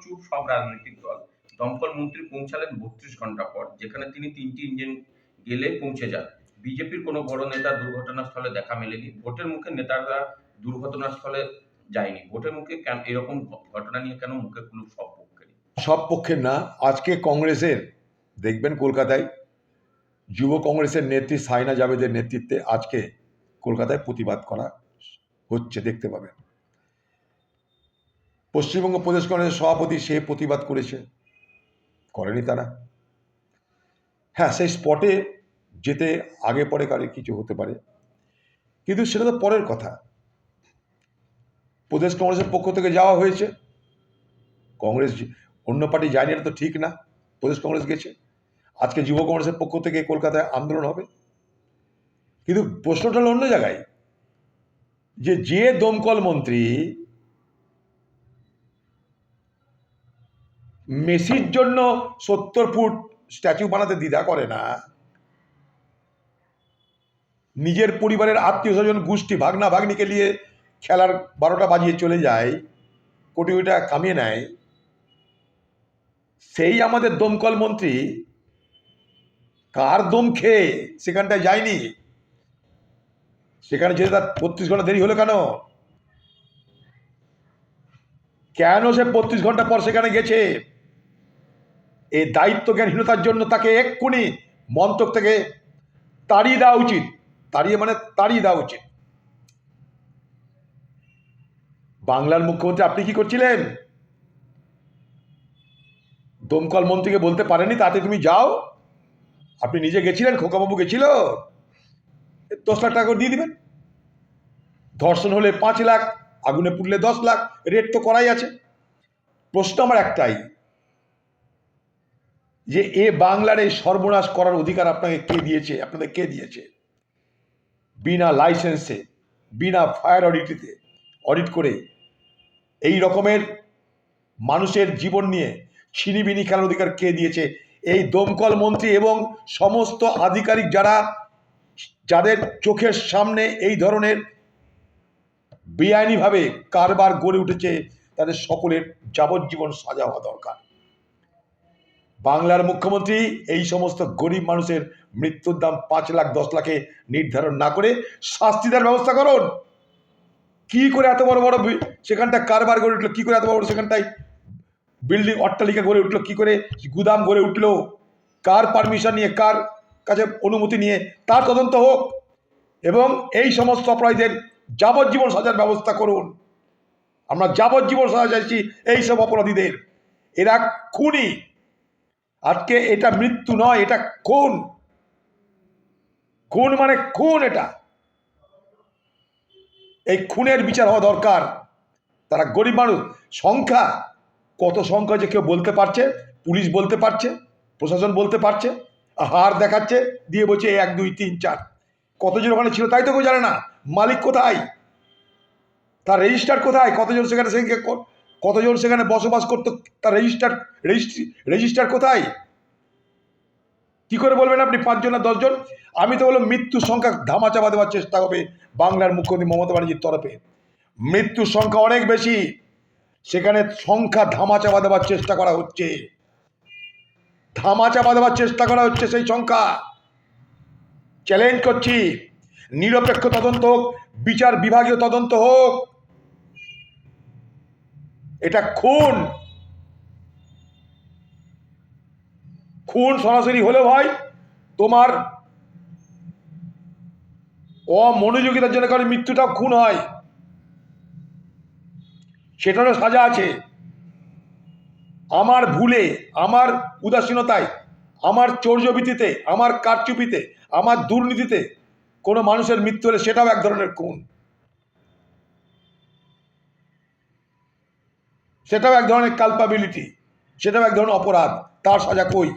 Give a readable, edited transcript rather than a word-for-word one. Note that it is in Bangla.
চুপ সব রাজনৈতিক দল। দমকল মন্ত্রী পৌঁছালেন ৩২ ঘন্টা পর, যেখানে তিনি ৩টি ইঞ্জিন গেলেই পৌঁছে যান। বিজেপির কোনো বড় নেতার দুর্ঘটনাস্থলে দেখা মেলেনি। ভোটের মুখে নেতারা দুর্ঘটনাস্থলে যায়নি। ভোটের মুখে এরকম ঘটনা নিয়ে কেন মুখে খুলুক সব পক্ষেরই? সব পক্ষের না, আজকে কংগ্রেসের দেখবেন কলকাতায় যুব কংগ্রেসের নেত্রী সাইনা জাভেদের নেতৃত্বে আজকে কলকাতায় প্রতিবাদ করা হচ্ছে, দেখতে পাবেন। পশ্চিমবঙ্গ প্রদেশ কংগ্রেসের সভাপতি সে প্রতিবাদ করেছে, করেনি তারা। হ্যাঁ, সেই স্পটে যেতে আগে পরে কারো কিছু হতে পারে, কিন্তু সেটা তো পরের কথা। প্রদেশ কংগ্রেসের পক্ষ থেকে যাওয়া হয়েছে, কংগ্রেস অন্য পার্টি যায়নি, এটা তো ঠিক না। প্রদেশ কংগ্রেস গেছে, আজকে যুব কংগ্রেসের পক্ষ থেকে কলকাতায় আন্দোলন হবে। কিন্তু প্রশ্নটা হলো অন্য জায়গায়, যে দমকল মন্ত্রী মেসির জন্য 70 ফুট স্ট্যাচু বানাতে দ্বিধা করে না, নিজের পরিবারের আত্মীয় স্বজন গোষ্ঠী ভাগনা ভাগ্নিকে নিয়ে খেলার 12টা বাজিয়ে চলে যায়, কোটি কোটি টাকা কামিয়ে নেয়, সেই আমাদের দমকল মন্ত্রী কার দম খেয়ে সেখানটায় যায়নি? সেখানে যেতে তার 32 ঘন্টা দেরি হলো কেন? কেন সে 32 ঘন্টা পর সেখানে গেছে? এই দায়িত্ব জ্ঞানহীনতার জন্য তাকে এক্ষুনি মন্ত্রক থেকে তাড়িয়ে দেওয়া উচিত। তাড়িয়ে দেওয়া উচিত। বাংলার মুখ্যমন্ত্রী আপনি কি করছিলেন? দমকল মন্ত্রীকে বলতে পারেনি তাতে তুমি যাও? আপনি নিজে গেছিলেন, খোকাবাবু গেছিল, 10 লাখ টাকা করে দিয়ে দিবেন। ধর্ষণ হলে 5 লাখ, আগুনে পুড়লে 10 লাখ, রেট তো করাই আছে। প্রশ্ন আমার একটাই, যে এ বাংলার এই সর্বনাশ করার অধিকার আপনাকে কে দিয়েছে? আপনাদের কে দিয়েছে? বিনা লাইসেন্সে, বিনা ফায়ার অডিট করে এই রকমের মানুষের জীবন নিয়ে ছিনিবিনি খেলার অধিকার কে দিয়েছে? এই দমকল মন্ত্রী এবং সমস্ত আধিকারিক যাদের চোখের সামনে এই ধরনের বেআইনিভাবে কারবার গড়ে উঠেছে, তাদের সকলের যাবজ্জীবন সাজা হওয়া দরকার। বাংলার মুখ্যমন্ত্রী এই সমস্ত গরিব মানুষের মৃত্যুর দাম 5 লাখ 10 লাখে নির্ধারণ না করে শাস্তি দেওয়ার ব্যবস্থা করুন। কি করে এত বড় বড় সেখানটায় কারবার গড়ে উঠলো? কি করে এত বড় সেখানটায় বিল্ডিং অট্টালিকা গড়ে উঠলো? কি করে গুদাম গড়ে উঠলো? কার পারমিশন নিয়ে, কার কাছে অনুমতি নিয়ে? তার তদন্ত হোক এবং এই সমস্ত অপরাধীদের যাবজ্জীবন সাজার ব্যবস্থা করুন। আমরা যাবজ্জীবন সাজা চাইছি এইসব অপরাধীদের। এরা খুনি। আজকে এটা মৃত্যু নয়, এটা খুন। খুন মানে খুন। এটা, এই খুনের বিচার হওয়া দরকার। তারা গরিব মানুষ। সংখ্যা কত সংখ্যা যে কেউ বলতে পারছে, পুলিশ বলতে পারছে, প্রশাসন বলতে পারছে, হার দেখাচ্ছে দিয়ে বলছে 1 2 3 4। কতজন ওখানে ছিল তাই তো কেউ জানে না। মালিক কোথায়? তার রেজিস্টার কোথায়? কতজন সেখানে বসবাস করতো, তার রেজিস্টার কোথায়? কি করে বলবেন আপনি 5 জন না 10 জন? আমি তো বললাম মৃত্যুর সংখ্যা ধামাচাপা দেওয়ার চেষ্টা হবে বাংলার মুখ্যমন্ত্রী মমতা ব্যানার্জির তরফে। মৃত্যুর সংখ্যা অনেক বেশি, সেখানে সংখ্যা ধামাচাপা দেওয়ার চেষ্টা করা হচ্ছে। ধামাচাপা দেওয়ার চেষ্টা করা হচ্ছে সেই সংখ্যা। চ্যালেঞ্জ করছি, নিরপেক্ষ তদন্ত হোক, বিচার বিভাগীয় তদন্ত হোক। এটা খুন। খুন সরাসরি হলেও হয়, তোমার অমনোযোগিতার জন্য কারণ মৃত্যুটাও খুন হয়, সেটারও সাজা আছে। আমার ভুলে, আমার উদাসীনতায়, আমার চৌর্যবৃত্তিতে, আমার কারচুপিতে, আমার দুর্নীতিতে কোনো মানুষের মৃত্যু হলে সেটাও এক ধরনের খুন, সেটাও এক ধরনের কালপাবিলিটি, সেটাও এক ধরনের অপরাধ। তার সাজা কই?